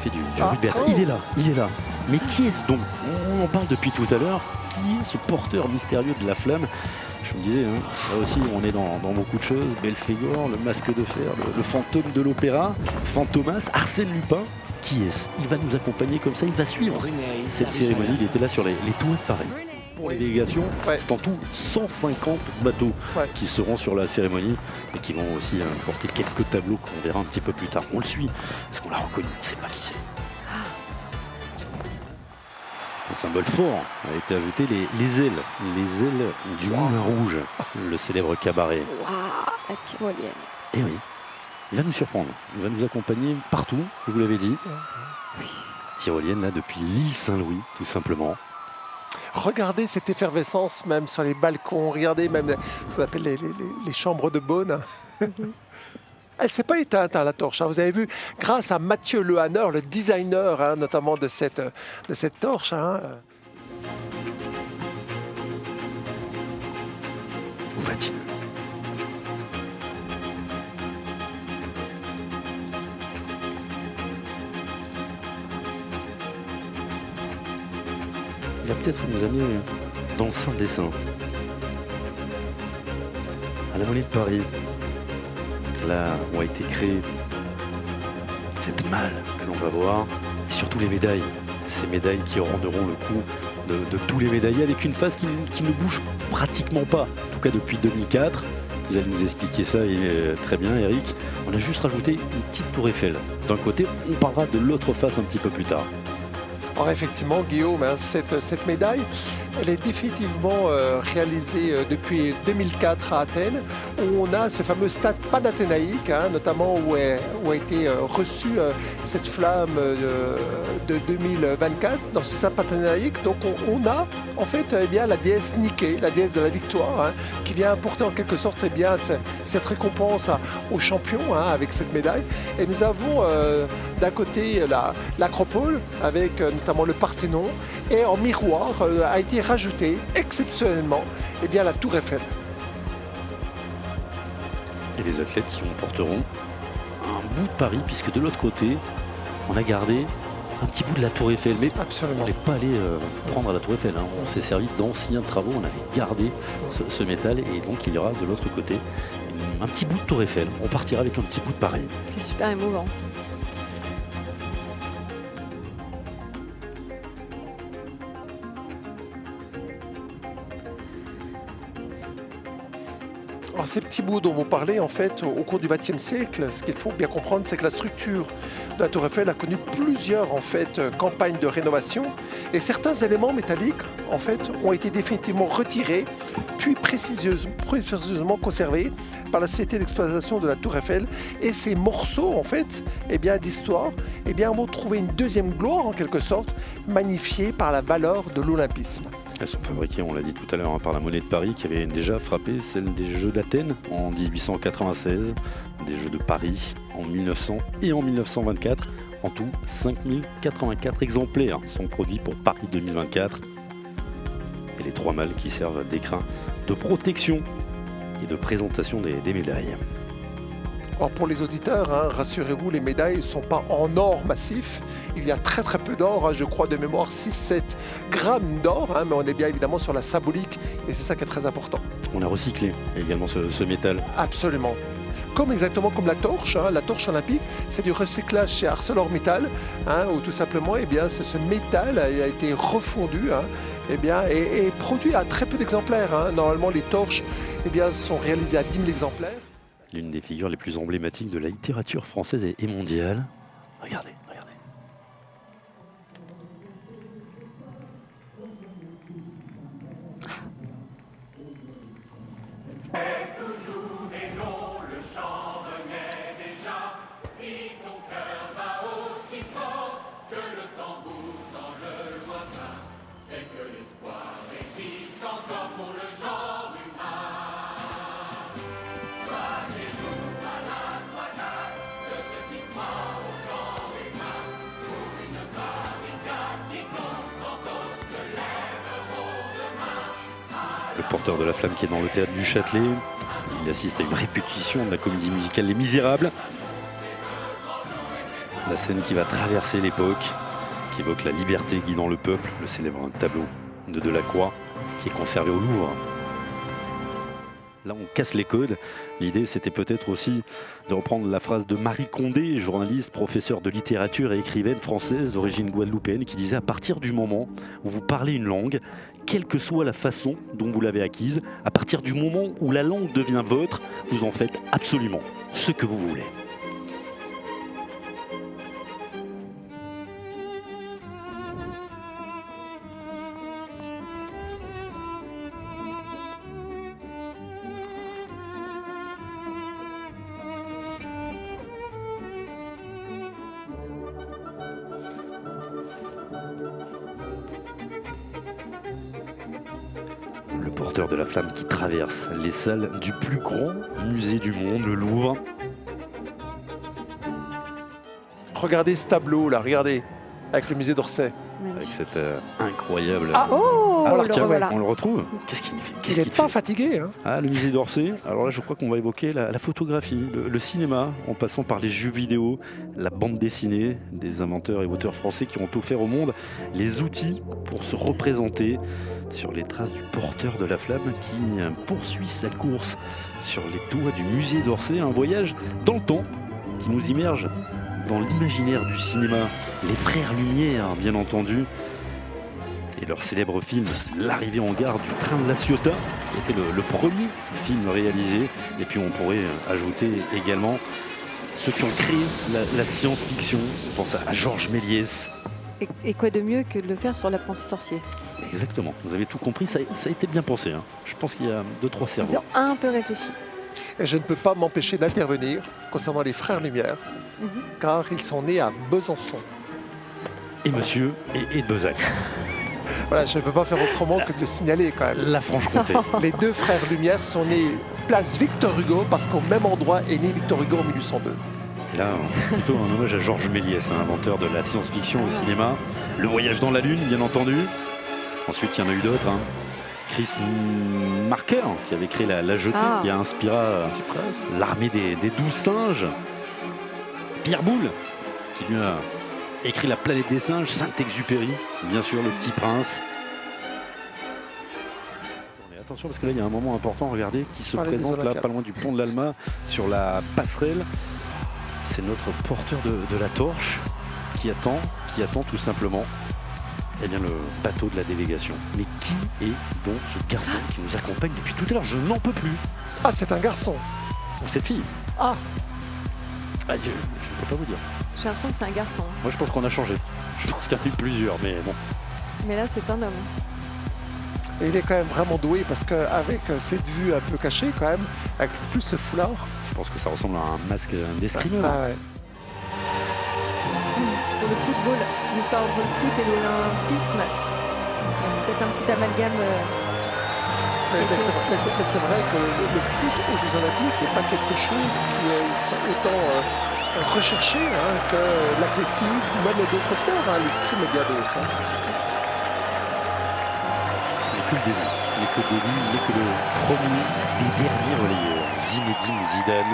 fait du Rupert. Il est là. Mais qui est-ce donc? On en parle depuis tout à l'heure. Qui est ce porteur mystérieux de la flamme? Je me disais, là aussi on est dans beaucoup de choses. Belphégor, le masque de fer, le fantôme de l'opéra, Fantomas, Arsène Lupin. Qui est-ce? Il va nous accompagner comme ça, il va suivre cette cérémonie. Il était là sur les toits de Paris. Pour les délégations, c'est en tout 150 bateaux qui seront sur la cérémonie et qui vont aussi porter quelques tableaux qu'on verra un petit peu plus tard. On le suit, parce qu'on l'a reconnu, on ne sait pas qui c'est. Un symbole fort a été ajouté, les ailes du Moulin Rouge, le célèbre cabaret. Waouh, la tyrolienne. Et oui, il va nous surprendre, il va nous accompagner partout, vous l'avez dit. Oui. Tyrolienne là depuis l'île Saint-Louis, tout simplement. Regardez cette effervescence même sur les balcons, regardez même ce qu'on appelle les chambres de Beaune. Elle ne s'est pas éteinte, la torche. Vous avez vu, grâce à Mathieu Lehanner, le designer notamment de cette torche. Où va-t-il? Il va peut-être nous amener dans le Saint des Saints, à la Monnaie de Paris, là où a été créée cette malle que l'on va voir, et surtout les médailles, ces médailles qui rendront le coup de tous les médaillés, avec une face qui ne bouge pratiquement pas, en tout cas depuis 2004. Vous allez nous expliquer ça très bien, Eric. On a juste rajouté une petite tour Eiffel d'un côté, on parlera de l'autre face un petit peu plus tard. Alors effectivement, Guillaume, cette médaille, elle est définitivement réalisée depuis 2004 à Athènes, où on a ce fameux stade panathénaïque, notamment où a été reçue cette flamme de 2024 dans ce stade panathénaïque. Donc on a en fait la déesse Niké, la déesse de la victoire, qui vient apporter en quelque sorte cette récompense aux champions avec cette médaille. Et nous avons d'un côté l'acropole avec notamment le Parthénon, et en miroir a été rajouté exceptionnellement la tour Eiffel. Et les athlètes qui porteront un bout de Paris, puisque de l'autre côté, on a gardé un petit bout de la tour Eiffel. Mais absolument, on n'est pas allé prendre à la tour Eiffel. On s'est servi d'anciens travaux, on avait gardé ce métal, et donc il y aura de l'autre côté un petit bout de tour Eiffel. On partira avec un petit bout de Paris. C'est super émouvant. Alors ces petits bouts dont vous parlez, en fait, au cours du XXe siècle, ce qu'il faut bien comprendre, c'est que la structure de la Tour Eiffel a connu plusieurs campagnes de rénovation, et certains éléments métalliques en fait ont été définitivement retirés, puis précieusement conservés par la société d'exploitation de la Tour Eiffel. Et ces morceaux en fait, d'histoire, vont trouver une deuxième gloire en quelque sorte, magnifiée par la valeur de l'olympisme. Elles sont fabriquées, on l'a dit tout à l'heure, par la Monnaie de Paris, qui avait déjà frappé celle des Jeux d'Athènes en 1896, des Jeux de Paris en 1900 et en 1924. En tout, 5084 exemplaires sont produits pour Paris 2024. Et les 3 malles qui servent d'écrin de protection et de présentation des médailles. Alors pour les auditeurs, rassurez-vous, les médailles ne sont pas en or massif. Il y a très peu d'or, je crois de mémoire 6-7 grammes d'or, mais on est bien évidemment sur la symbolique, et c'est ça qui est très important. On a recyclé également ce métal. Absolument. Exactement comme la torche olympique, c'est du recyclage chez ArcelorMittal, où tout simplement ce métal a été refondu et produit à très peu d'exemplaires. Normalement les torches sont réalisées à 10 000 exemplaires. L'une des figures les plus emblématiques de la littérature française et mondiale. Regardez. Le porteur de la flamme qui est dans le théâtre du Châtelet. Il assiste à une répétition de la comédie musicale Les Misérables. La scène qui va traverser l'époque, qui évoque la liberté guidant le peuple, le célèbre tableau de Delacroix, qui est conservé au Louvre. Là, on casse les codes. L'idée, c'était peut-être aussi de reprendre la phrase de Marie Condé, journaliste, professeure de littérature et écrivaine française d'origine guadeloupéenne, qui disait « À partir du moment où vous parlez une langue, quelle que soit la façon dont vous l'avez acquise, à partir du moment où la langue devient vôtre, vous en faites absolument ce que vous voulez. » Le porteur de la flamme qui traverse les salles du plus grand musée du monde, le Louvre. Regardez ce tableau là, regardez, avec le musée d'Orsay. Avec cette incroyable... Oh, Alors, le tiens, revoilà. On le retrouve. Qu'est-ce qu'il fait? Il n'est pas fatigué. Hein. Ah, le musée d'Orsay. Alors là, je crois qu'on va évoquer la photographie, le cinéma, en passant par les jeux vidéo, la bande dessinée, des inventeurs et auteurs français qui ont offert au monde les outils pour se représenter sur les traces du porteur de la flamme qui poursuit sa course sur les toits du musée d'Orsay. Un voyage dans le temps qui nous immerge dans l'imaginaire du cinéma. Les Frères Lumière, bien entendu. Et leur célèbre film L'arrivée en gare du train de la Ciotat était le premier film réalisé. Et puis on pourrait ajouter également ceux qui ont créé la science-fiction. On pense à Georges Méliès. Et quoi de mieux que de le faire sur l'apprenti sorcier? Exactement, vous avez tout compris, ça a été bien pensé. Hein. Je pense qu'il y a 2-3 cerveaux. Ils ont un peu réfléchi. Et je ne peux pas m'empêcher d'intervenir concernant les Frères Lumière, car ils sont nés à Besançon. Et monsieur et de Bezac. Voilà, je ne peux pas faire autrement que de le signaler quand même. La Franche-Comté. Les deux Frères Lumière sont nés place Victor Hugo, parce qu'au même endroit est né Victor Hugo en 1802. Et là, plutôt un hommage à Georges Méliès, inventeur de la science-fiction au cinéma. Le voyage dans la Lune, bien entendu. Ensuite, il y en a eu d'autres. Hein. Chris Marker, qui avait créé la jetée, qui a inspiré l'armée des 12 singes. Pierre Boulle, qui lui a écrit La planète des singes. Saint-Exupéry, bien sûr, Le Petit Prince. Attention, parce que là, il y a un moment important, regardez, qui se présente là, pas loin du pont de l'Alma, sur la passerelle. C'est notre porteur de la torche qui attend tout simplement le bateau de la délégation. Mais qui est donc ce garçon qui nous accompagne depuis tout à l'heure? Je n'en peux plus. Ah, c'est un garçon. Ou cette fille. Ah, je ne peux pas vous dire. J'ai l'impression que c'est un garçon. Moi, je pense qu'on a changé. Je pense qu'il y en a eu plusieurs, mais bon. Mais là, c'est un homme. et il est quand même vraiment doué, parce qu'avec cette vue un peu cachée quand même, avec plus ce foulard. Je pense que ça ressemble à un masque d'escrimeur. Ah ouais. Pour le football, l'histoire entre le foot et l'olympisme, peut-être un petit amalgame. Mais c'est vrai que le foot aux Jeux Olympiques n'est pas quelque chose qui est autant recherché que l'athlétisme ou même d'autres sports. L'escrime et bien d'autres. Ce n'est que le début. Ce n'est que le début. Il n'est que le premier des derniers relayeurs. Zinedine Zidane.